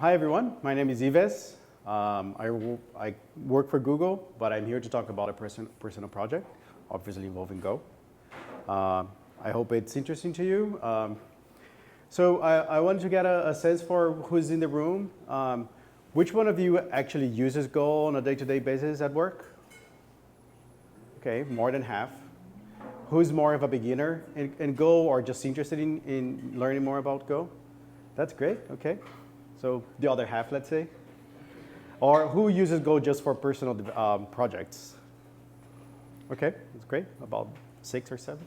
Hi everyone, my name is Yves. I work for Google, but I'm here to talk about a personal project, obviously involving Go. I hope it's interesting to you. So I wanted to get a sense for who's in the room. Which one of you actually uses Go on a day-to-day basis at work? Okay, more than half. Who's more of a beginner in Go or just interested in learning more about Go? That's great, okay. So the other half, let's say. Or who uses Go just for personal projects? Okay, that's great, about 6 or 7.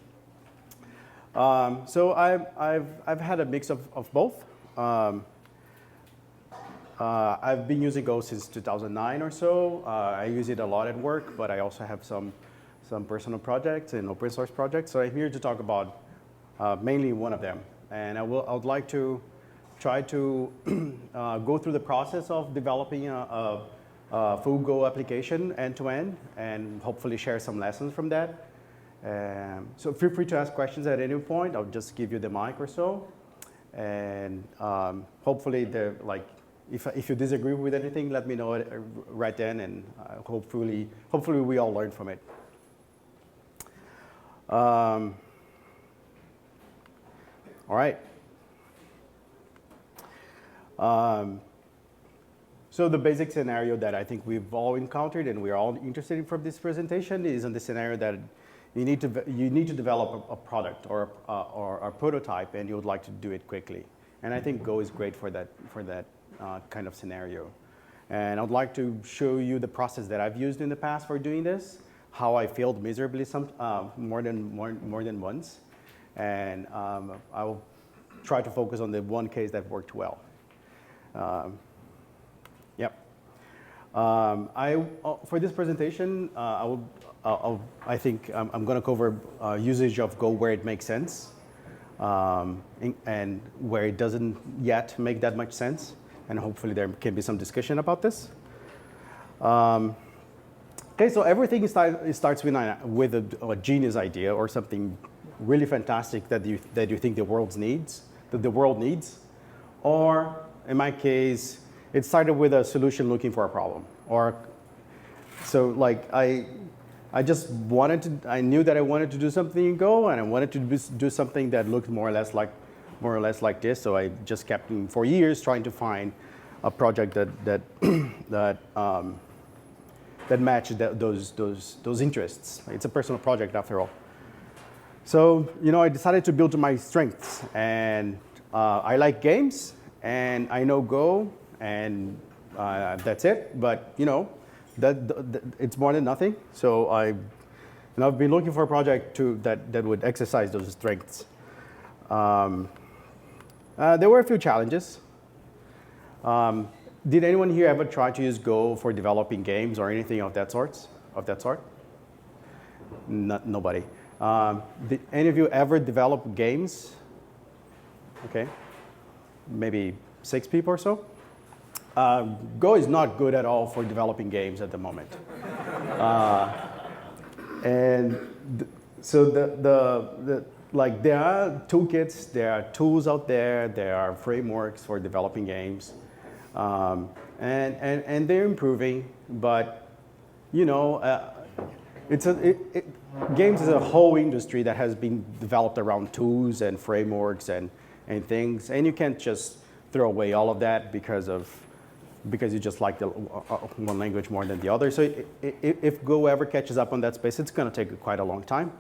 So I've had a mix of both. I've been using Go since 2009 or so. I use it a lot at work, but I also have some personal projects and open source projects. So I'm here to talk about mainly one of them. And I would like to try to go through the process of developing a full Go application end-to-end and hopefully share some lessons from that. So feel free to ask questions at any point. I'll just give you the mic or so. And hopefully, if you disagree with anything, let me know right then, and hopefully we all learn from it. All right. So the basic scenario that I think we've all encountered and we're all interested in from this presentation is in the scenario that you need to develop a product or a prototype, and you would like to do it quickly. And I think Go is great for that kind of scenario. And I'd like to show you the process that I've used in the past for doing this, how I failed miserably more than once, and I will try to focus on the one case that worked well. For this presentation, I think I'm going to cover usage of Go where it makes sense and where it doesn't yet make that much sense, and hopefully there can be some discussion about this. Okay, so everything starts with a genius idea or something really fantastic that you think the world needs, or in my case, it started with a solution looking for a problem. So like I knew that I wanted to do something in Go, and I wanted to do something that looked more or less like this. So I just kept for years trying to find a project that matched those interests. It's a personal project after all. So I decided to build to my strengths, and I like games, and I know Go. And that's it. But it's more than nothing. So I've been looking for a project that would exercise those strengths. There were a few challenges. Did anyone here ever try to use Go for developing games or anything of that sort? Nobody. Did any of you ever develop games? Okay, maybe 6 people or so. Go is not good at all for developing games at the moment. So there are toolkits, there are tools out there, there are frameworks for developing games, and they're improving. But games is a whole industry that has been developed around tools and frameworks and things, and you can't just throw away all of that because you just like the one language more than the other. So if Go ever catches up on that space, it's going to take quite a long time.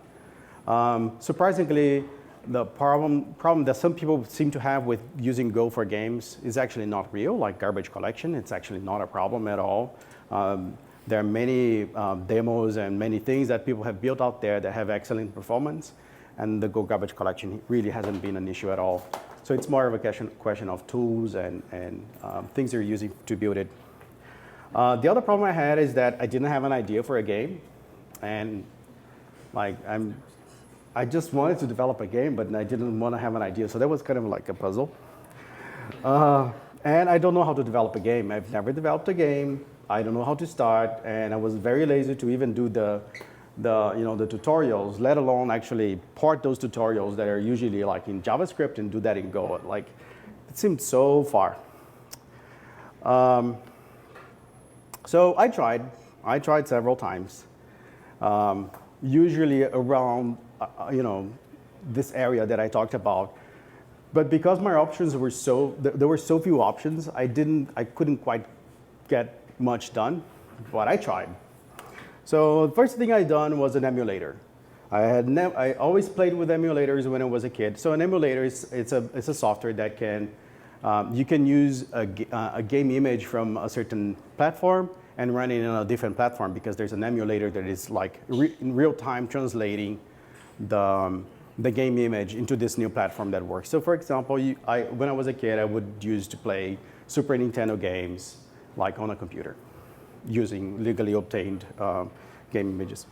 Surprisingly, the problem that some people seem to have with using Go for games is actually not real, like garbage collection. It's actually not a problem at all. There are many demos and many things that people have built out there that have excellent performance, and the Go garbage collection really hasn't been an issue at all. So it's more of a question of tools and things you're using to build it. The other problem I had is that I didn't have an idea for a game, and I just wanted to develop a game, but I didn't want to have an idea. So that was kind of like a puzzle. And I don't know how to develop a game. I've never developed a game. I don't know how to start, and I was very lazy to even do the tutorials, let alone actually port those tutorials that are usually like in JavaScript and do that in Go. Like, it seemed so far. So I tried several times, usually around, this area that I talked about. But because my options were there were so few options, I couldn't quite get much done, but I tried. So the first thing I done was an emulator. I always played with emulators when I was a kid. So an emulator it's a software that you can use a game image from a certain platform and run it on a different platform because there's an emulator that is like in real time translating the game image into this new platform that works. So for example, when I was a kid, I would use to play Super Nintendo games like on a computer using legally obtained game images.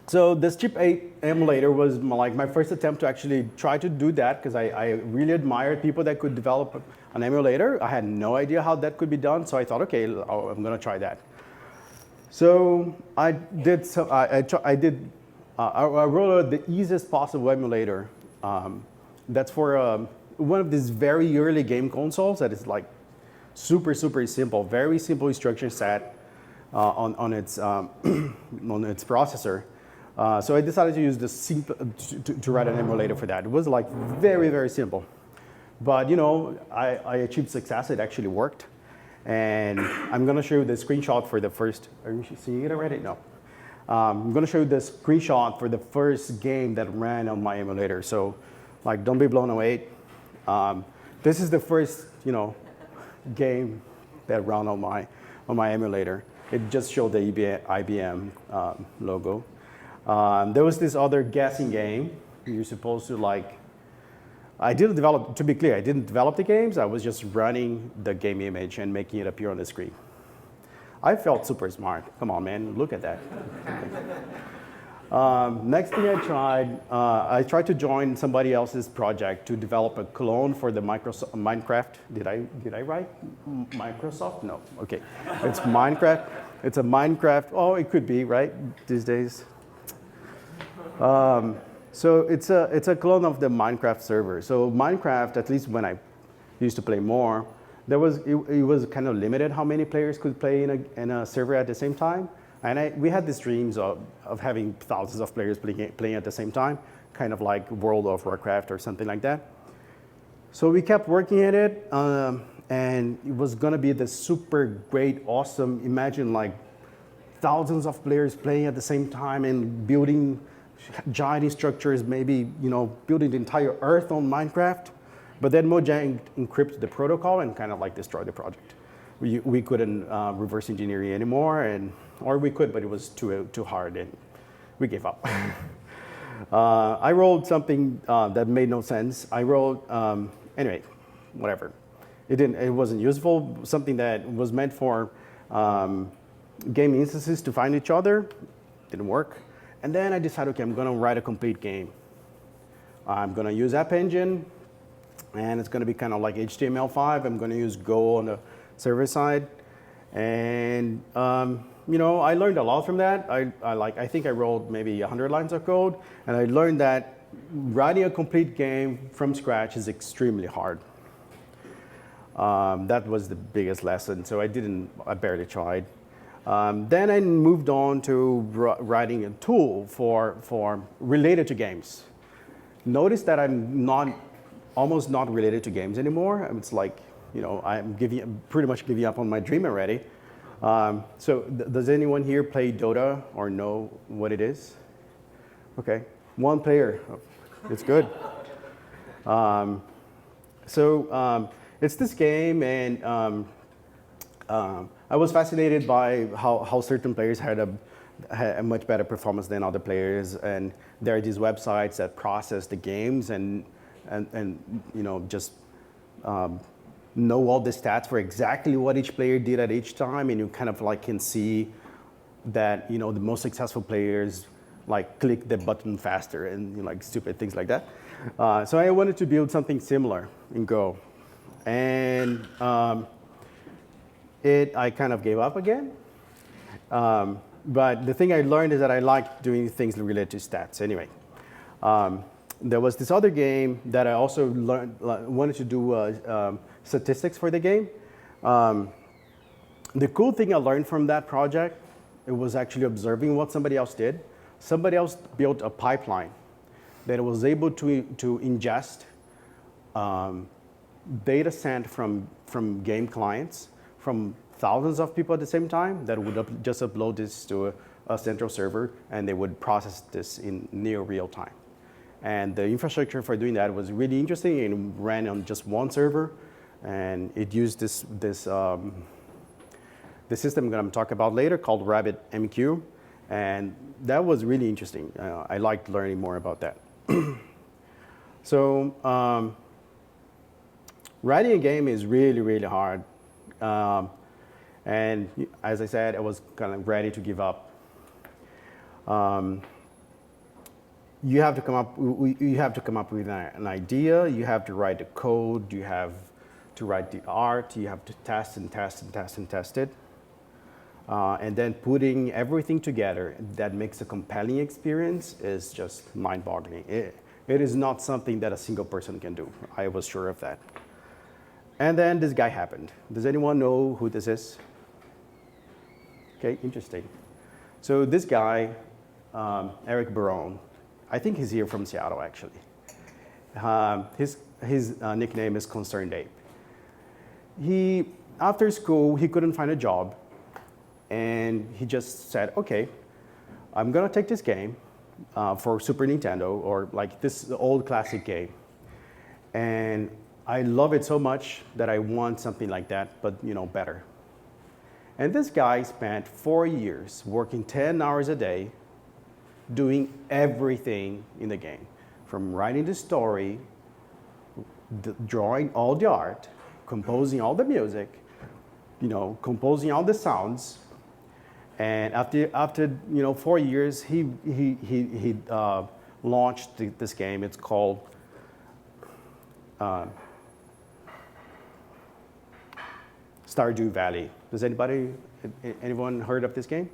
So this Chip 8 emulator was like my first attempt to actually try to do that because I really admired people that could develop an emulator. I had no idea how that could be done, so I thought, okay, I'm going to try that. So I wrote the easiest possible emulator. That's for one of these very early game consoles that is like super simple, very simple instruction set on its processor. So I decided to use to write an emulator for that. It was like very simple, but I achieved success. It actually worked, and I'm going to show you the screenshot for the first. Are you seeing it already? No. I'm going to show you the screenshot for the first game that ran on my emulator. So, like, don't be blown away. This is the first, game that ran on my emulator. It just showed the IBM logo. There was this other guessing game. You're supposed to to be clear, I didn't develop the games. I was just running the game image and making it appear on the screen. I felt super smart. Come on, man, look at that. Next thing I tried to join somebody else's project to develop a clone for the Minecraft. Did I write Microsoft? No, okay. It's Minecraft. It's a Minecraft, oh, it could be, right, these days. So it's a clone of the Minecraft server. So Minecraft, at least when I used to play more, it was kind of limited how many players could play in a server at the same time. And we had these dreams of having thousands of players playing at the same time, kind of like World of Warcraft or something like that. So we kept working at it, and it was gonna be this super great, awesome, imagine like thousands of players playing at the same time and building giant structures, maybe building the entire Earth on Minecraft. But then Mojang encrypted the protocol and kind of like destroyed the project. We couldn't reverse engineer it anymore, or we could, but it was too hard, and we gave up. I wrote something that made no sense. I wrote anyway, whatever. It wasn't useful. Something that was meant for game instances to find each other didn't work. And then I decided, okay, I'm going to write a complete game. I'm going to use App Engine, and it's going to be kind of like HTML5. I'm going to use Go on the server side, and I learned a lot from that. I think I wrote maybe 100 lines of code, and I learned that writing a complete game from scratch is extremely hard. That was the biggest lesson. So I barely tried. Then I moved on to writing a tool for related to games. Notice that I'm almost not related to games anymore. It's like, I'm pretty much giving up on my dream already. So does anyone here play Dota or know what it is? Okay, one player. It's good. It's this game, and I was fascinated by how certain players had a much better performance than other players, and there are these websites that process the games and just know all the stats for exactly what each player did at each time, and you kind of like can see that the most successful players like click the button faster and like stupid things like that. So I wanted to build something similar in Go, and I kind of gave up again. But the thing I learned is that I like doing things related to stats anyway. There was this other game that I also wanted to do statistics for the game. The cool thing I learned from that project, it was actually observing what somebody else did. Somebody else built a pipeline that was able to ingest data sent from game clients from thousands of people at the same time that would just upload this to a central server, and they would process this in near real time. And the infrastructure for doing that was really interesting and ran on just one server, and it used this system I'm going to talk about later called RabbitMQ, and that was really interesting. I liked learning more about that. So writing a game is really, really hard. And as I said, I was kind of ready to give up. You have to come up with an idea. You have to write the code. You have to write the art. You have to test and test and test and test it. And then putting everything together that makes a compelling experience is just mind-boggling. It is not something that a single person can do. I was sure of that. And then this guy happened. Does anyone know who this is? Okay, interesting. So this guy, Eric Barone, I think he's here from Seattle, actually. His nickname is Concerned Ape. After school, he couldn't find a job, and he just said, okay, I'm gonna take this game for Super Nintendo, or like this old classic game, and I love it so much that I want something like that, but better. And this guy spent 4 years working 10 hours a day, doing everything in the game, from writing the story, drawing all the art, composing all the music, composing all the sounds. And after 4 years, he launched this game. It's called Stardew Valley. Does anyone heard of this game?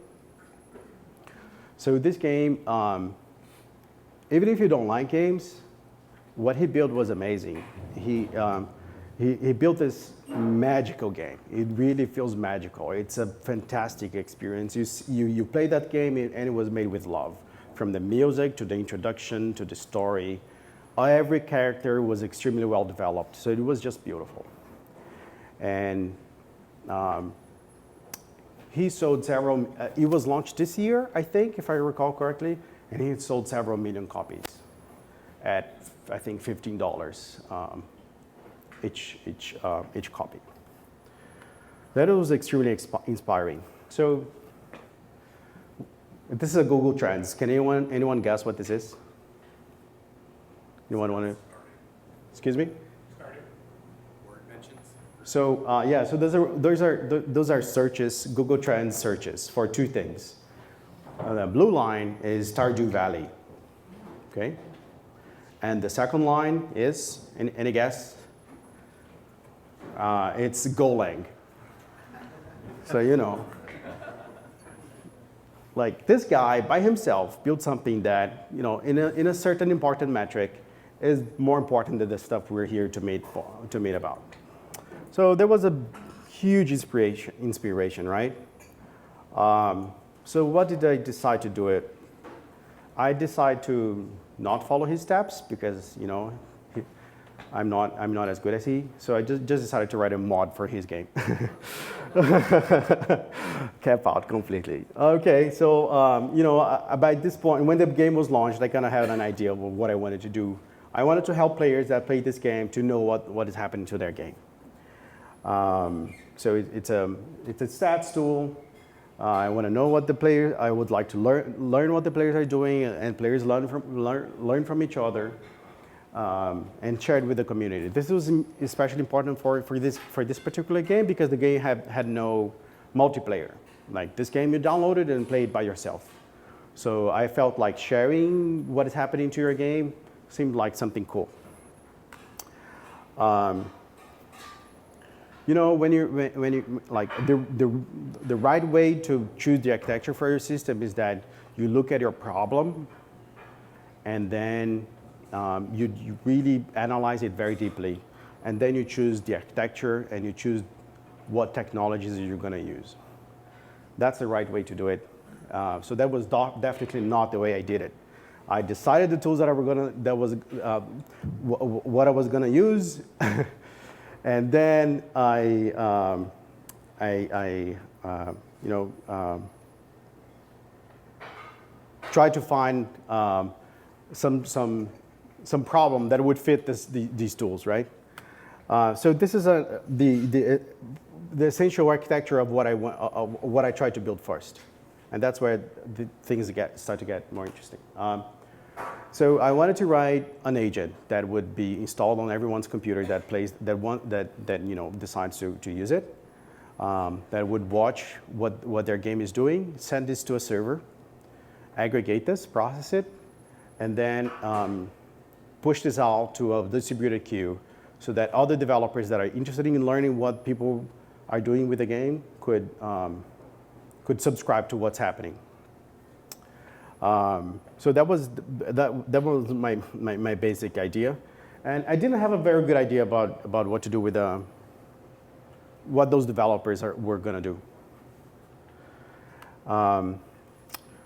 So this game, even if you don't like games, what he built was amazing. He built this magical game. It really feels magical. It's a fantastic experience. You play that game, and it was made with love. From the music to the introduction to the story, every character was extremely well developed. So it was just beautiful. And he sold several. It was launched this year, I think, if I recall correctly, and he sold several million copies at, I think, $15 each copy. That was extremely inspiring. So this is a Google Trends. Can anyone guess what this is? Anyone want to? Excuse me? So so those are searches, Google Trends searches for two things. The blue line is Stardew Valley, okay? And the second line is, any guess? It's Golang. So like this guy by himself built something that in a certain important metric is more important than the stuff we're here to meet about. So there was a huge inspiration, right? So what did I decide to do it? I decided to not follow his steps because I'm not as good as he. So I just decided to write a mod for his game. Kept out completely. Okay, so by this point, when the game was launched, I kind of had an idea of what I wanted to do. I wanted to help players that play this game to know what is happening to their game. So it's a stats tool. I want to know what the players. I would like to learn what the players are doing, and players learn from each other, and share it with the community. This was especially important for this particular game because the game had no multiplayer. Like this game, you download it and play it by yourself. So I felt like sharing what is happening to your game seemed like something cool. When you like the right way to choose the architecture for your system is that you look at your problem, and then you really analyze it very deeply. and then you choose the architecture and you choose what technologies you're going to use. That's the right way to do it. So that was definitely not the way I did it. I decided the tools that what I was going to use, and then I tried to find some problem that would fit these tools, right? So this is the essential architecture of what I tried to build first, and that's where the things start to get more interesting. So I wanted to write an agent that would be installed on everyone's computer that decides to use it, that would watch what their game is doing, send this to a server, aggregate this, process it, and then push this out to a distributed queue so that other developers that are interested in learning what people are doing with the game could subscribe to what's happening. So that was my basic idea, and I didn't have a very good idea about what to do with what those developers were going to do.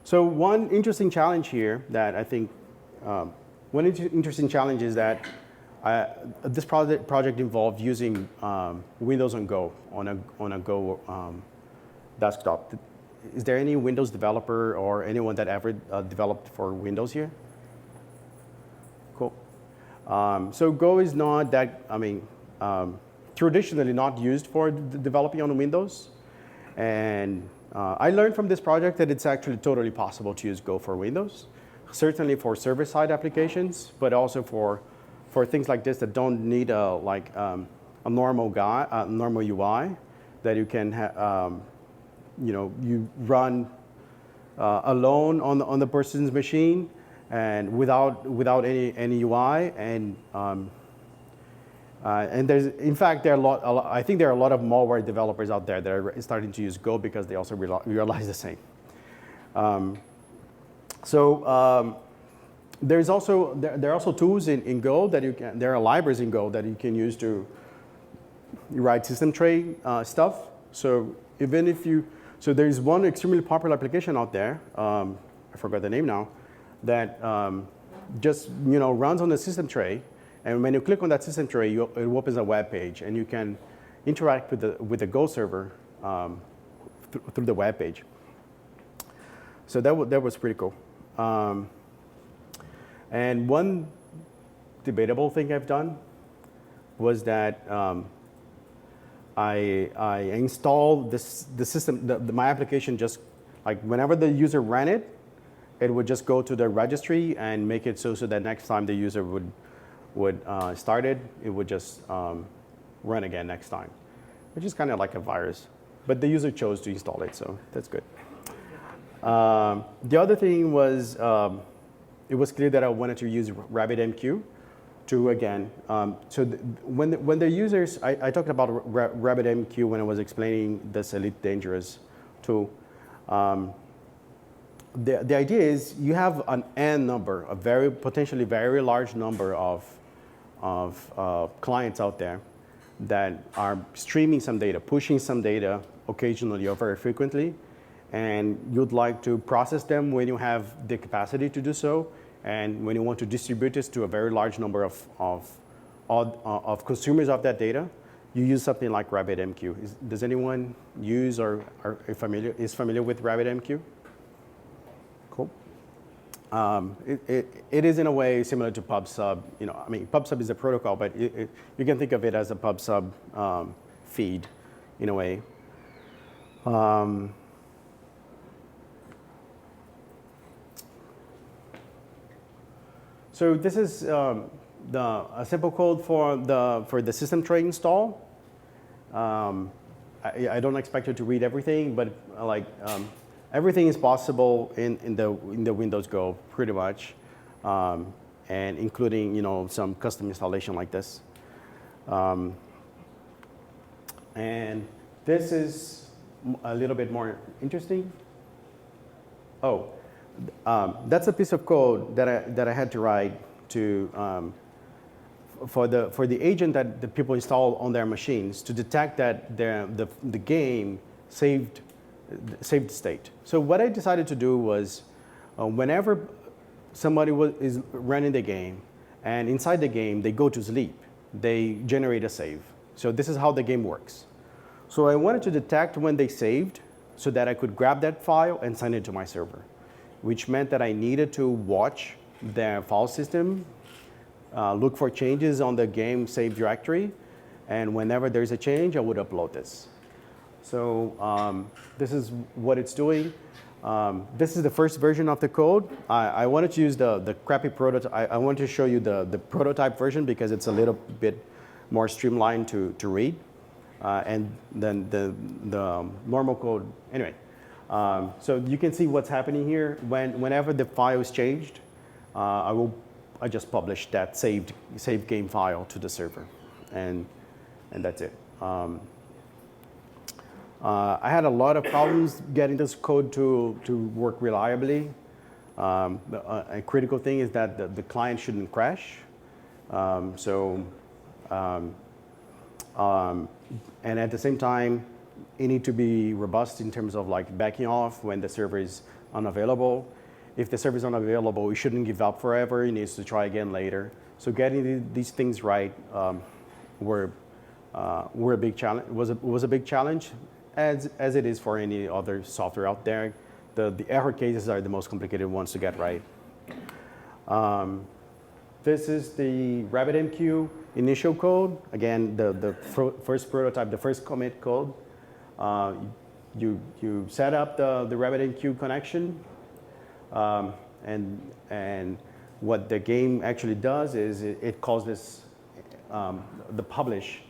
So one interesting challenge here that I think one interesting challenge is that this project involved using Windows on Go on a Go desktop. Is there any Windows developer or anyone that ever developed for Windows here? Cool. So Go is not that, traditionally not used for developing on Windows. And I learned from this project that it's actually totally possible to use Go for Windows, certainly for server-side applications, but also for things like this that don't need a normal UI that you can you run alone on the person's machine and without any UI, and there's, in fact, I think there are a lot of malware developers out there that are starting to use Go because they also realize the same. There are also tools in Go that there are libraries in Go that you can use to write system tray stuff. So even if so there's one extremely popular application out there, I forgot the name now, that just runs on the system tray, and when you click on that system tray, it opens a web page, and you can interact with the Go server through the web page. So that was pretty cool. And one debatable thing I've done was that I installed the system, my application, just like whenever the user ran it, it would just go to the registry and make it so that next time the user would start it would just run again next time, which is kind of like a virus. But the user chose to install it, so that's good. The other thing was, it was clear that I wanted to use RabbitMQ to, again, when the users, I talked about RabbitMQ when I was explaining this Elite Dangerous tool. The idea is you have an N number, a potentially very large number of clients out there that are streaming some data, pushing some data occasionally or very frequently, and you'd like to process them when you have the capacity to do so, and when you want to distribute this to a very large number of consumers of that data, you use something like RabbitMQ. Does anyone use or is familiar with RabbitMQ? Cool. It is in a way similar to PubSub. PubSub is a protocol, but you can think of it as a PubSub feed in a way. So this is a simple code for the system tray install. I don't expect you to read everything, but everything is possible in the Windows Go pretty much, and including some custom installation like this. And this is a little bit more interesting. Oh. That's a piece of code that I had to write for the agent that the people install on their machines to detect that the game saved state. So what I decided to do was, whenever somebody is running the game, and inside the game they go to sleep, they generate a save. So this is how the game works. So I wanted to detect when they saved, so that I could grab that file and send it to my server, which meant that I needed to watch their file system, look for changes on the game save directory, and whenever there's a change, I would upload this. So this is what it's doing. This is the first version of the code. I wanted to use the crappy prototype. I wanted to show you the prototype version because it's a little bit more streamlined to read. And then the normal code. Anyway, so you can see what's happening here. Whenever the file is changed, I just publish that saved game file to the server, and that's it. I had a lot of problems getting this code to work reliably. A critical thing is that the client shouldn't crash. And at the same time, it needs to be robust in terms of like backing off when the server is unavailable. If the server is unavailable, it shouldn't give up forever. It needs to try again later. So getting these things right were a big challenge. Was a big challenge, as it is for any other software out there. The error cases are the most complicated ones to get right. This is the RabbitMQ initial code. Again, the first prototype, the first commit code. You set up the RabbitMQ connection, and what the game actually does is it calls this the publish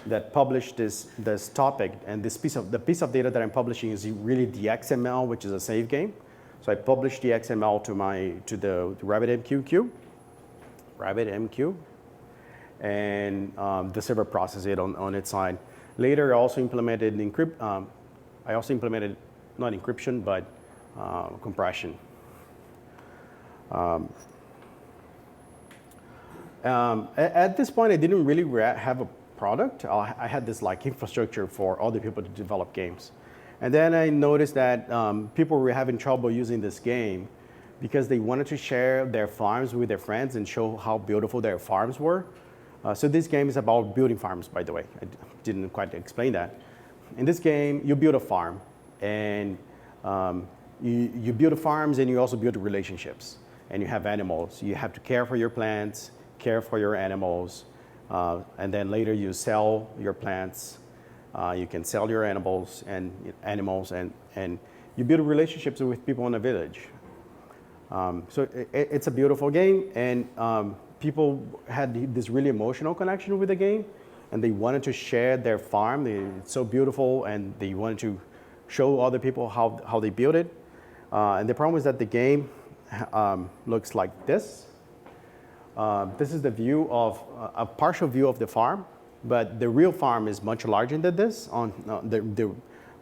that published this topic, and the piece of data that I'm publishing is really the XML, which is a save game. So I publish the XML to the RabbitMQ, and the server processes it on its side. Later, I also implemented not encryption, but compression. At this point, I didn't really have a product. I had this like infrastructure for other people to develop games. And then I noticed that people were having trouble using this game because they wanted to share their farms with their friends and show how beautiful their farms were. So this game is about building farms, by the way. I didn't quite explain that. In this game, you build a farm, and you build farms, and you also build relationships. And you have animals. You have to care for your plants, care for your animals, and then later you sell your plants. You can sell your animals, and you build relationships with people in the village. So it's a beautiful game, and people had this really emotional connection with the game, and they wanted to share their farm. It's so beautiful, and they wanted to show other people how they built it. And the problem is that the game looks like this. This is the view of a partial view of the farm, but the real farm is much larger than this on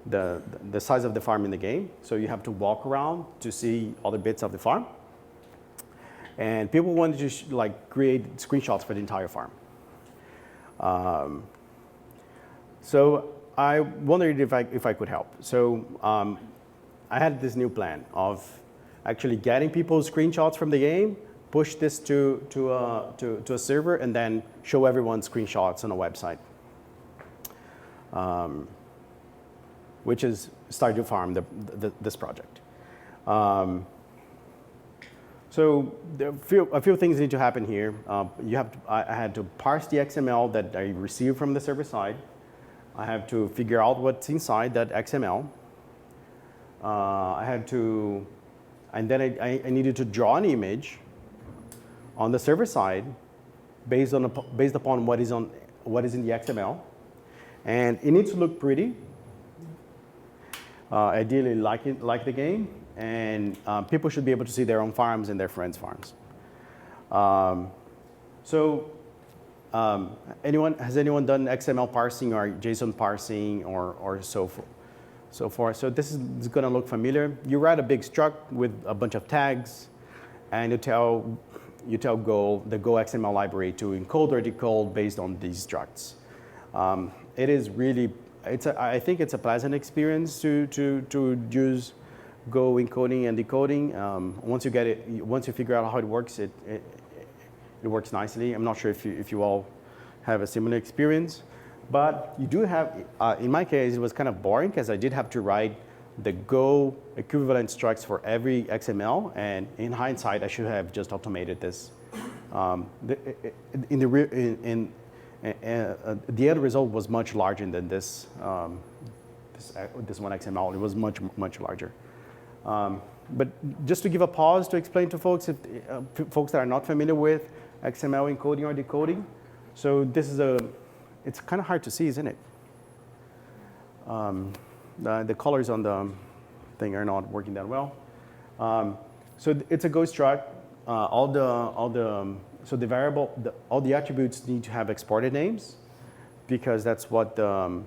the size of the farm in the game. So you have to walk around to see other bits of the farm. And people wanted to create screenshots for the entire farm. So I wondered if I could help. So I had this new plan of actually getting people's screenshots from the game, push this to a server, and then show everyone screenshots on a website, which is Stardew Farm, this project. So a few things need to happen here. I had to parse the XML that I received from the server side. I have to figure out what's inside that XML. And then I needed to draw an image on the server side based upon what is in the XML, and it needs to look pretty. Ideally, like the game, and people should be able to see their own farms and their friends' farms. Has anyone done XML parsing or JSON parsing or so forth? So this is going to look familiar. You write a big struct with a bunch of tags, and you tell you tell Go, the Go XML library, to encode or decode based on these structs. It is really, I think it's a pleasant experience to use Go encoding and decoding. Once you get it, once you figure out how it works, it works nicely. I'm not sure if you all have a similar experience, but you do have, in my case, it was kind of boring because I did have to write the Go equivalent structs for every XML, and in hindsight, I should have just automated this. The end result was much larger than this this one XML. It was much larger. But just to give a pause to explain to folks, if folks that are not familiar with XML encoding or decoding, so this is it's kind of hard to see, isn't it? The colors on the thing are not working that well. So it's a Go struct. All the attributes need to have exported names, because that's what the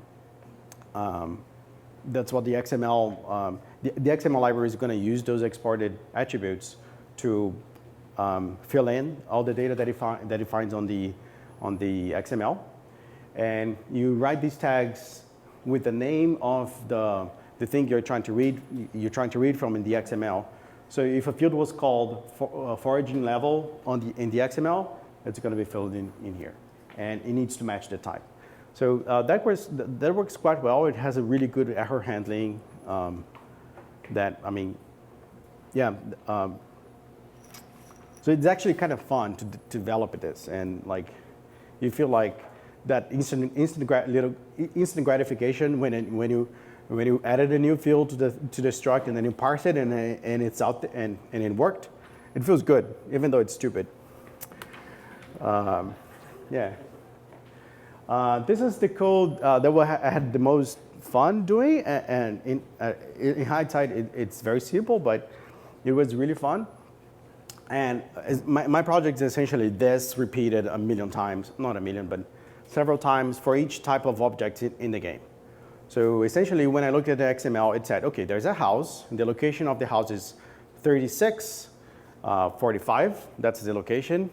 XML the XML library is going to use those exported attributes to fill in all the data that it finds on the XML, and you write these tags with the name of the thing you're trying to read from in the XML. So if a field was called foraging level in the XML, it's going to be filled in here, and it needs to match the type. So that works quite well. It has a really good error handling. So it's actually kind of fun to develop this, and like you feel like that instant gratification when you added a new field to the struct, and then you parse it, and it's out there, and it worked. It feels good, even though it's stupid. Yeah. This is the code that I had the most fun doing, and in hindsight, it's very simple, but it was really fun. And my project is essentially this repeated a million times, not a million, but several times for each type of object in the game. So essentially, when I looked at the XML, it said, okay, there's a house, and the location of the house is 36, 45, that's the location.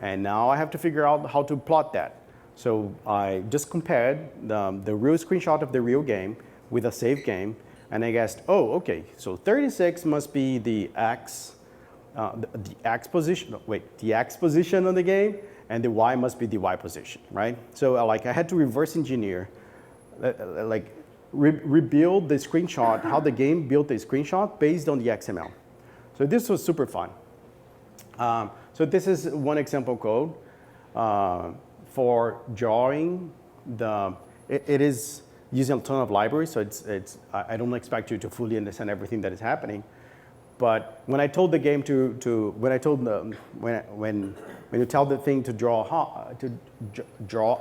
And now I have to figure out how to plot that. So I just compared the real screenshot of the real game with a saved game, and I guessed, oh, okay, so 36 must be the X, the X position on the game, and the Y must be the Y position, right? So I had to reverse engineer, rebuild the screenshot, how the game built the screenshot based on the XML. So this was super fun. So this is one example code for drawing it is using a ton of libraries, so I don't expect you to fully understand everything that is happening. But when I told the game when you tell the thing to draw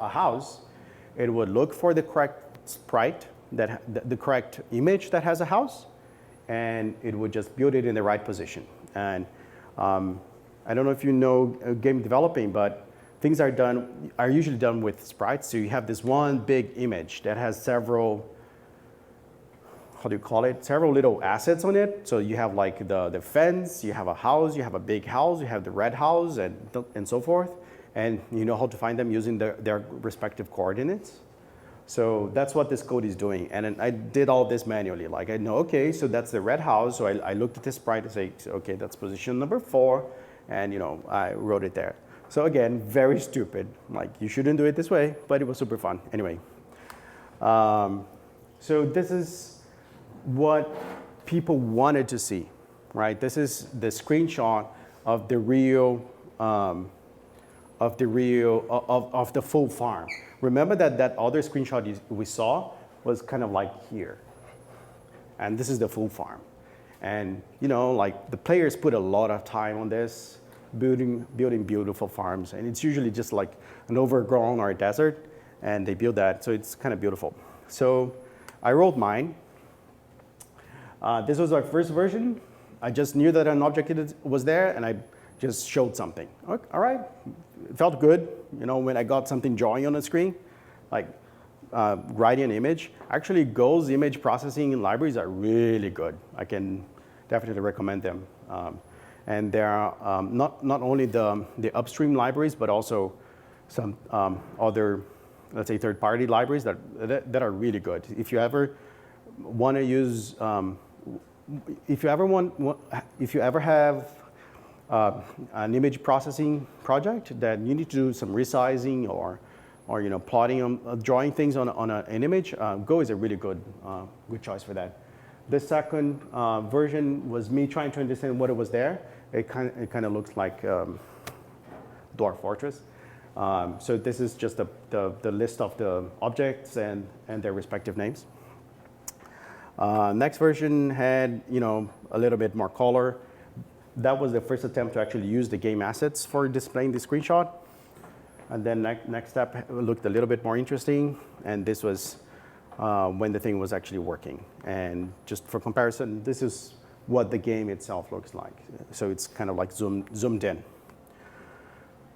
a house, it would look for the correct sprite, the correct image that has a house, and it would just build it in the right position. And I don't know if you know game developing, but things are usually done with sprites. So you have this one big image that has several, several little assets on it. So you have like the fence, you have a house, you have a big house, you have the red house, and so forth. And you know how to find them using their respective coordinates. So that's what this code is doing. And I did all this manually. Like I know, okay, so that's the red house. So I looked at the sprite and say, okay, that's position number 4. And I wrote it there. So again, very stupid. Like you shouldn't do it this way, but it was super fun. Anyway, so this is what people wanted to see, right? This is the screenshot of the full farm. Remember that other screenshot we saw was kind of like here, and this is the full farm. And like the players put a lot of time on this, building beautiful farms, and it's usually just like an overgrown or a desert, and they build that, so it's kind of beautiful. So I wrote mine. This was our first version. I just knew that an object was there, and I just showed something. All right, it felt good, when I got something drawing on the screen, like writing an image. Actually, Go's image processing libraries are really good. I can definitely recommend them. And there are not only the upstream libraries, but also some other, let's say, third-party libraries that are really good. If you ever want to use, if you ever have an image processing project that you need to do some resizing or plotting, drawing things on an image, Go is a really good choice for that. The second version was me trying to understand what it was there. It kind of looks like Dwarf Fortress. So this is just the list of the objects and their respective names. Next version had a little bit more color. That was the first attempt to actually use the game assets for displaying the screenshot. And then next step looked a little bit more interesting, and this was when the thing was actually working. And just for comparison, this is what the game itself looks like. So it's kind of like zoomed in.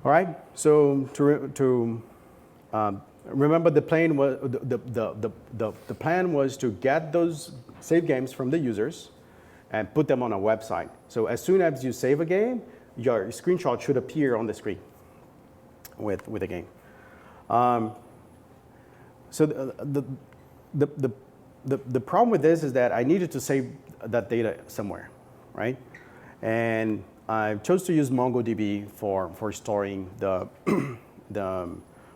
All right. So to remember, the plan was the plan was to get those save games from the users and put them on a website. So as soon as you save a game, your screenshot should appear on the screen with the game. So the problem with this is that I needed to save that data somewhere, right? And I chose to use MongoDB for storing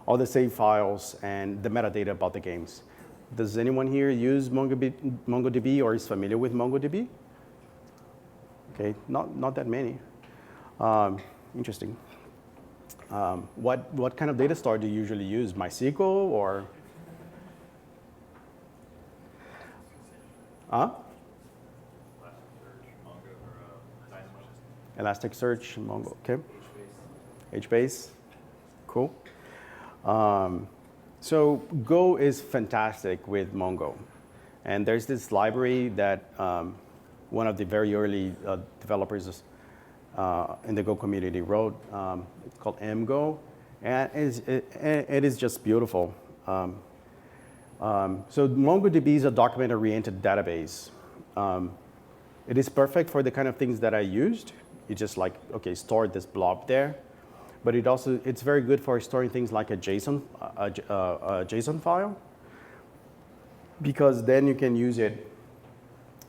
all the save files and the metadata about the games. Does anyone here use MongoDB or is familiar with MongoDB? Okay, not that many. Interesting. What kind of data store do you usually use? MySQL or? Elasticsearch, Mongo, okay. HBase, cool. So Go is fantastic with Mongo. And there's this library that one of the very early developers in the Go community wrote. It's called MGO, and it is just beautiful. So MongoDB is a document-oriented database. It is perfect for the kind of things that I used. You just store this blob there. But it's very good for storing things like a JSON file, because then you can use it.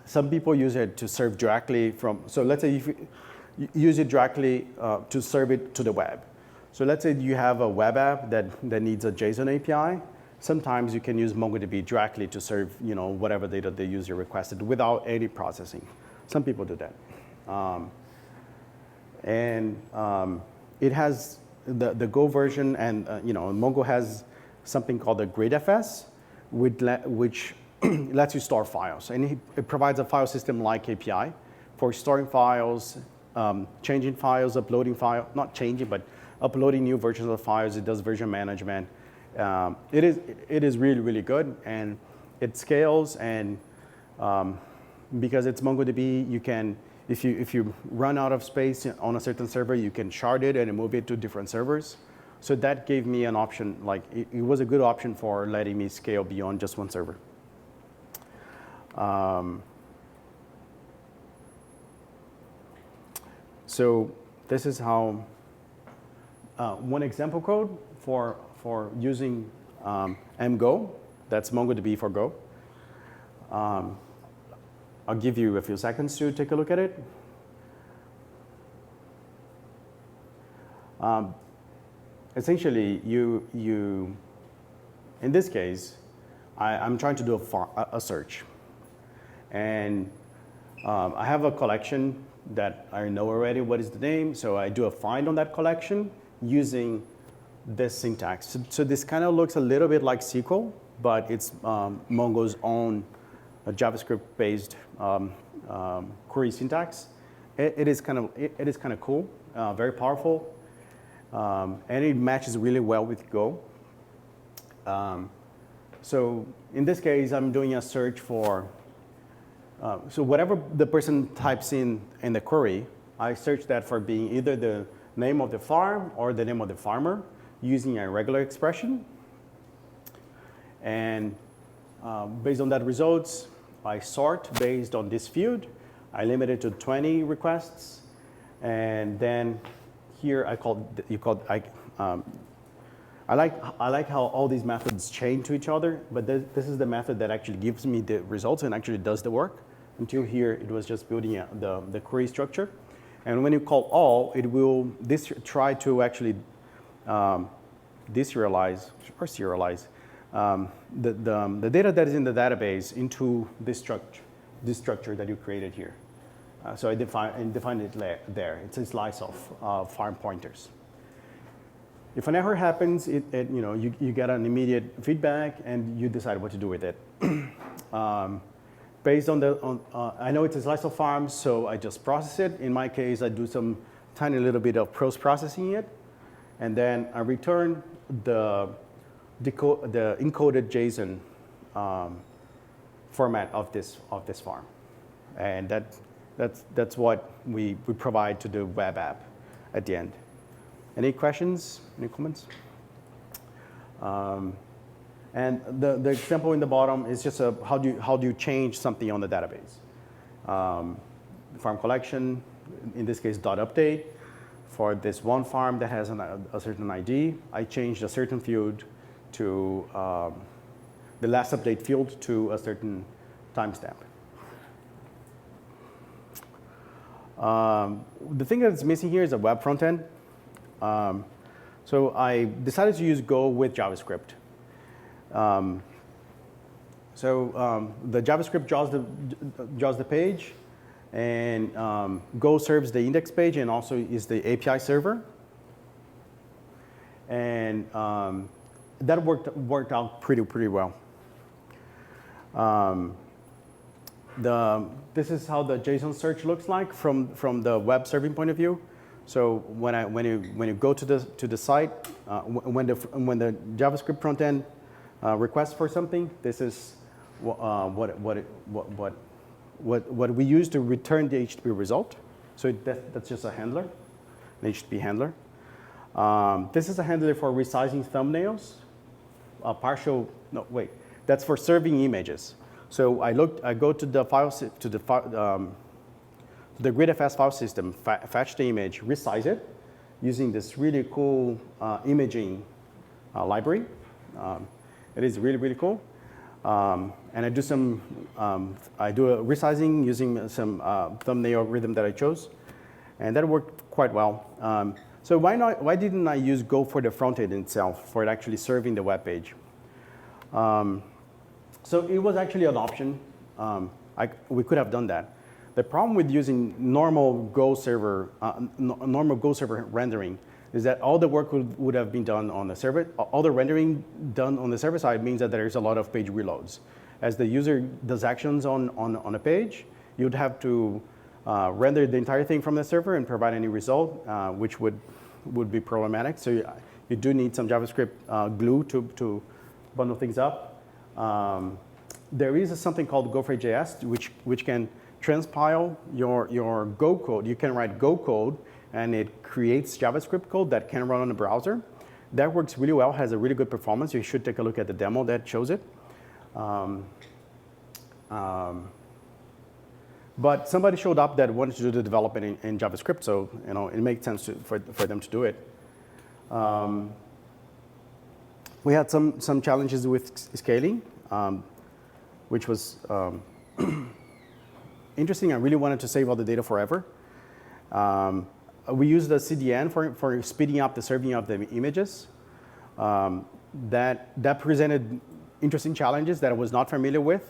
Some people use it to serve directly from, so let's say if you use it directly to serve it to the web. So let's say you have a web app that needs a JSON API. Sometimes you can use MongoDB directly to serve whatever data the user requested without any processing. Some people do that. It has the Go version, and Mongo has something called the GridFS, which lets you store files. And it provides a file system-like API for storing files, changing files, uploading files, not changing, but uploading new versions of files. It does version management. It is really, really good, and it scales. And because it's MongoDB, you can, if you run out of space on a certain server, you can shard it and move it to different servers. So that gave me an option, it was a good option for letting me scale beyond just one server. So this is how one example code for using MGO. That's MongoDB for Go. I'll give you a few seconds to take a look at it. Essentially, in this case, I'm trying to do a search. And I have a collection that I know already what is the name, so I do a find on that collection using this syntax. So this kind of looks a little bit like SQL, but it's Mongo's own JavaScript-based query syntax. It is kind of cool, very powerful, and it matches really well with Go. So in this case, I'm doing a search for. So whatever the person types in the query, I search that for being either the name of the farm or the name of the farmer using a regular expression. And based on that results, I sort based on this field. I limit it to 20 requests. And then here I like how all these methods chain to each other, but this is the method that actually gives me the results and actually does the work. Until here, it was just building the query structure. And when you call all, it will try to actually deserialize or serialize the data that is in the database into this structure that you created here. So I defined it there. It's a slice of farm pointers. If an error happens, you get an immediate feedback and you decide what to do with it. Based on I know it's a slice of farm, so I just process it. In my case, I do some tiny little bit of post-processing it, and then I return the encoded JSON format of this farm, and that's what we provide to the web app at the end. Any questions? Any comments? And the example in the bottom is just how do you change something on the database? Farm collection, in this case, .update. For this one farm that has a certain ID, I changed a certain field to the last update field to a certain timestamp. The thing that's missing here is a web front end. So I decided to use Go with JavaScript. The JavaScript draws the page, and Go serves the index page and also is the API server. And that worked out pretty well. This is how the JSON search looks like from the web serving point of view. So when you go to the site, when the JavaScript front end requests for something, this is what we use to return the HTTP result. So that's just a handler, an HTTP handler. This is a handler for resizing thumbnails. That's for serving images. So I go to the the GridFS file system, fetch the image, resize it using this really cool imaging library. It is really cool. And I do a resizing using some thumbnail rhythm that I chose, and that worked quite well. So why didn't I use Go for the front end itself, for it actually serving the web page? So it was actually an option. We could have done that. The problem with using normal Go server rendering is that all the work would have been done on the server. All the rendering done on the server side means that there is a lot of page reloads. As the user does actions on a page, you'd have to render the entire thing from the server and provide any result, which would be problematic. So you do need some JavaScript glue to bundle things up. There is something called GoFrame.js, which can transpile your Go code. You can write Go code, and it creates JavaScript code that can run on the browser. That works really well, has a really good performance. You should take a look at the demo that shows it. But somebody showed up that wanted to do the development in JavaScript, so it makes sense for them to do it. We had some challenges with scaling, which was interesting. I really wanted to save all the data forever. We used the CDN for speeding up the serving of the images. That presented interesting challenges that I was not familiar with.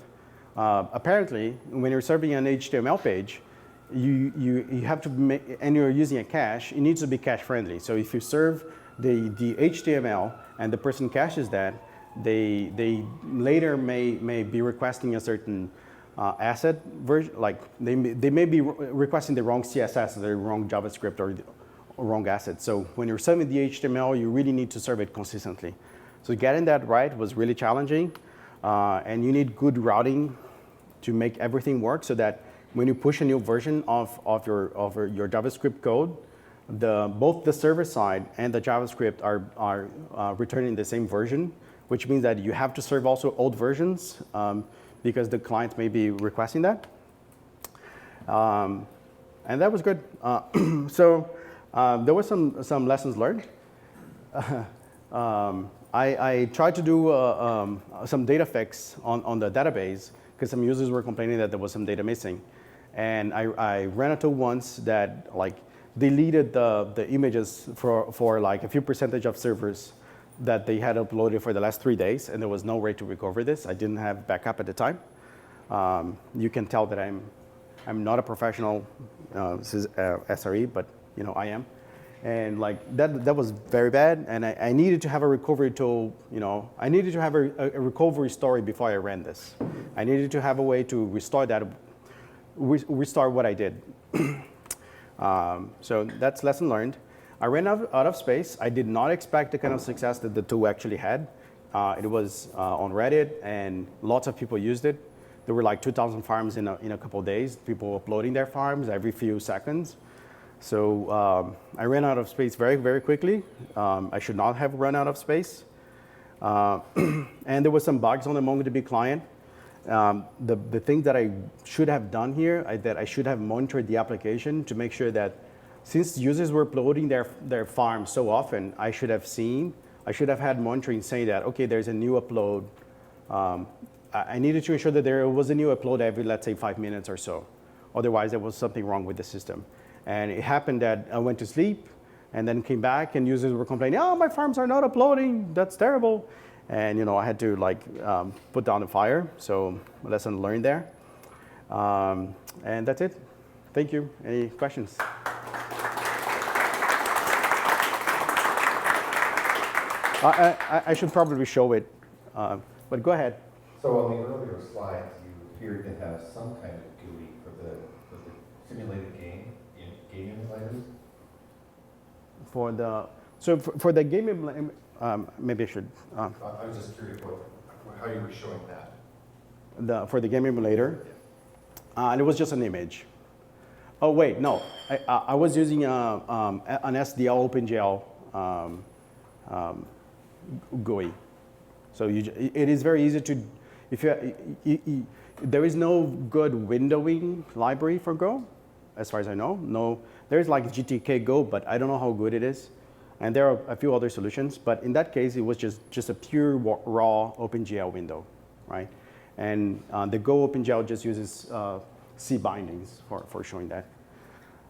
Apparently, when you're serving an HTML page, you have to make, and you're using a cache, it needs to be cache friendly. So if you serve the HTML and the person caches that, they later may be requesting a certain asset version, like they may be requesting the wrong CSS, or the wrong JavaScript, or wrong asset. So when you're serving the HTML, you really need to serve it consistently. So getting that right was really challenging, and you need good routing to make everything work, so that when you push a new version of your JavaScript code, both the server side and the JavaScript are returning the same version, which means that you have to serve also old versions, because the client may be requesting that. And that was good. So there were some lessons learned. I tried to do some data fix on the database because some users were complaining that there was some data missing. And I ran into once that like deleted the images for like a few percentage of servers that they had uploaded for the last 3 days, and there was no way to recover this. I didn't have backup at the time. You can tell that I'm not a professional SRE, but you know I am. And like that was very bad, and I needed to have a recovery tool. You know, I needed to have a recovery story before I ran this. I needed to have a way to restore that, restart what I did. So that's lesson learned. I ran out of space. I did not expect the kind of success that the tool actually had. It was on Reddit, and lots of people used it. There were like 2,000 farms in a couple of days. People uploading their farms every few seconds. So I ran out of space very, very quickly. I should not have run out of space. And there were some bugs on the MongoDB client. The thing that I should have done here, that I should have monitored the application to make sure that since users were uploading their farms so often, I should have had monitoring saying that, okay, there's a new upload. I needed to ensure that there was a new upload every, let's say, 5 minutes or so. Otherwise, there was something wrong with the system. And it happened that I went to sleep and then came back and users were complaining, oh, my farms are not uploading, that's terrible. And you know, I had to like put down the fire, so lesson learned there. And that's it. Thank you. Any questions? I should probably show it, but go ahead. So on the earlier slides, you appeared to have some kind of GUI for the simulated game in game emulators. For the game, maybe I should. I was just curious how you were showing that. For the game emulator, and it was just an image. Oh wait, no, I was using an SDL OpenGL GUI. So it is very easy to, if there is no good windowing library for Go, as far as I know. No, there's like GTK Go, but I don't know how good it is. And there are a few other solutions, but in that case, it was just a pure raw OpenGL window, right? And the Go OpenGL just uses C bindings for showing that.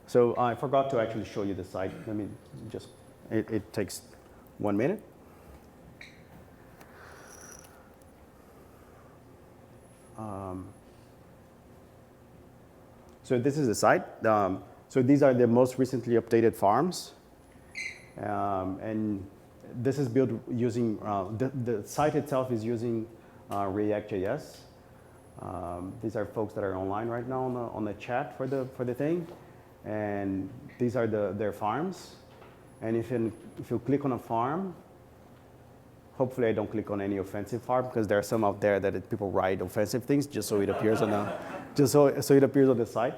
So I forgot to actually show you the site. Let me just, it takes 1 minute. So this is the site. So these are the most recently updated farms. And this is built using, the site itself is using React.js. These are folks that are online right now on the chat for the thing. And these are their farms. And if you click on a farm, hopefully I don't click on any offensive farm because there are some out there that people write offensive things just so it appears on it appears on the site.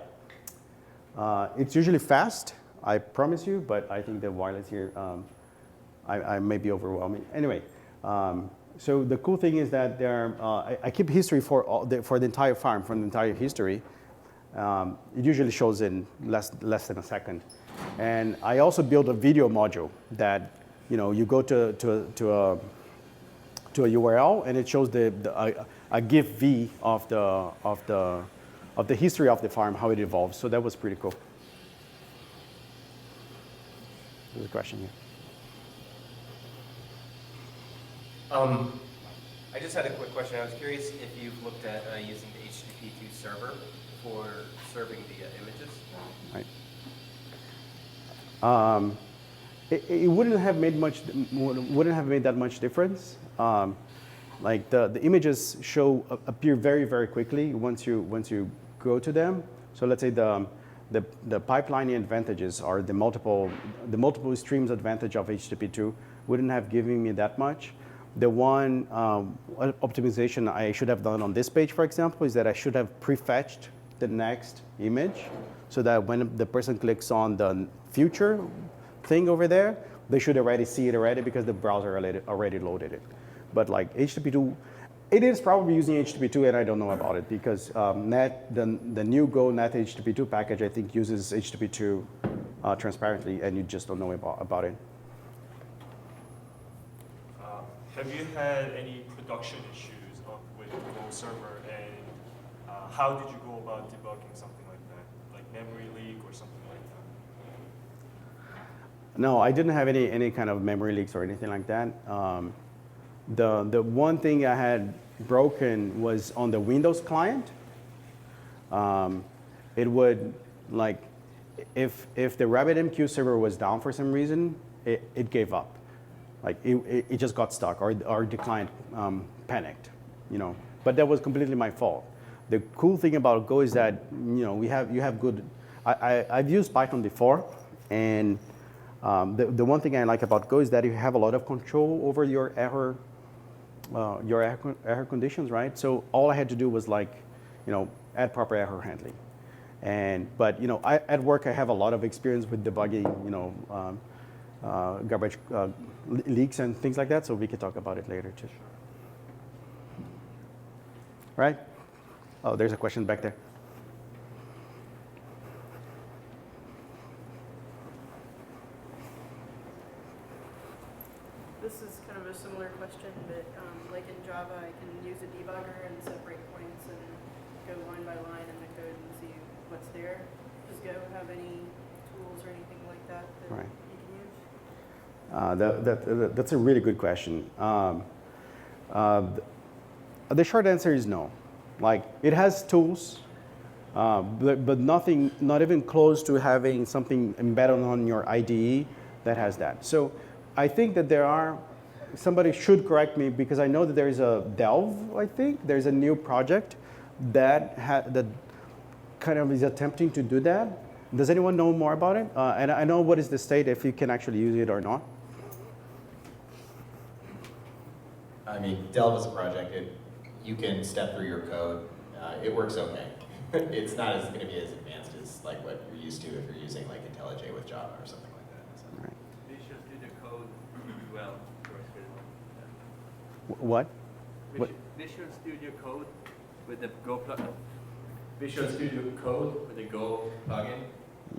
It's usually fast, I promise you, but I think the wireless here I may be overwhelming. Anyway, so the cool thing is that I keep history for the entire farm, from the entire history. It usually shows in less than a second. And I also built a video module that, you know, you go to a URL and it shows a GIF V of the history of the farm, how it evolves. So that was pretty cool. There's a question here. I just had a quick question. I was curious if you've looked at using the HTTP2 server for serving the images. Right. It wouldn't have made that much difference. Like the images appear very, very quickly once you go to them. So let's say the pipelining advantages or the multiple streams advantage of HTTP2 wouldn't have given me that much. The one optimization I should have done on this page, for example, is that I should have prefetched the next image so that when the person clicks on the future thing over there, they should already see it already because the browser already loaded it. But like HTTP2, It is probably using HTTP2, and I don't know about it because the new Go Net HTTP2 package, I think, uses HTTP2 transparently, and you just don't know about it. Have you had any production issues with the Go server, and how did you go about debugging something like that, like memory leak or something like that? No, I didn't have any kind of memory leaks or anything like that. The one thing I had broken was on the Windows client. It would, like, if the RabbitMQ server was down for some reason, it gave up. Like it just got stuck, or the client panicked, you know. But that was completely my fault. The cool thing about Go is that, you know, you have good. I've used Python before, and the one thing I like about Go is that you have a lot of control over your error conditions, right? So all I had to do was, like, you know, add proper error handling. But you know, at work I have a lot of experience with debugging, you know, garbage leaks and things like that. So we can talk about it later too. Right? Oh, there's a question back there. This is kind of a similar question, but like in Java, I can use a debugger and set breakpoints and go line by line in the code and see what's there. Does Go have any tools or anything like that Right. you can use? That's a really good question. The short answer is no. Like, it has tools, but nothing, not even close to having something embedded on your IDE that has that. So I think that there are, somebody should correct me because I know that there is a Delve, I think. There's a new project that kind of is attempting to do that. Does anyone know more about it? And I know what is the state, if you can actually use it or not. I mean, Delve is a project. You can step through your code. It works okay. It's not going to be as advanced as like what you're used to if you're using like IntelliJ with Java or something like that. So. Right. Visual Studio Code well works very well. What? What? Visual Studio Code with the Go plugin. Visual Studio Code with the Go plugin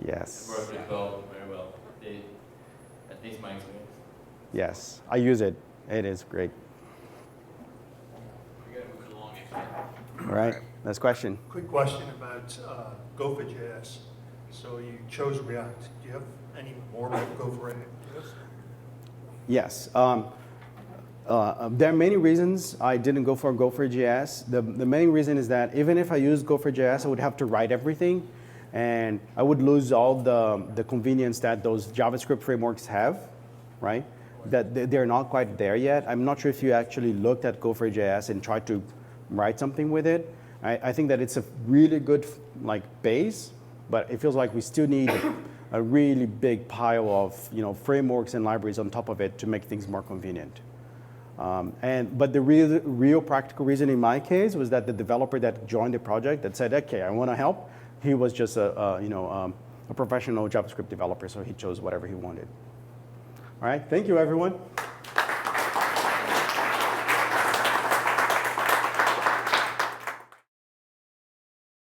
Yes. works with Go very well. At least my experience. Yes, I use it. It is great. We gotta move it along actually. All right, next question. Quick question about Gopher.js. So you chose React. Do you have any more about Gopher.js? Yes. There are many reasons I didn't go for Gopher.js. The main reason is that even if I used Gopher.js, I would have to write everything, and I would lose all the convenience that those JavaScript frameworks have, right? That they're not quite there yet. I'm not sure if you actually looked at Gopher.js and tried to write something with it. I think that it's a really good like base, but it feels like we still need a really big pile of, you know, frameworks and libraries on top of it to make things more convenient. But the real practical reason in my case was that the developer that joined the project that said, okay, I want to help, he was just a professional JavaScript developer, so he chose whatever he wanted. All right, thank you, everyone.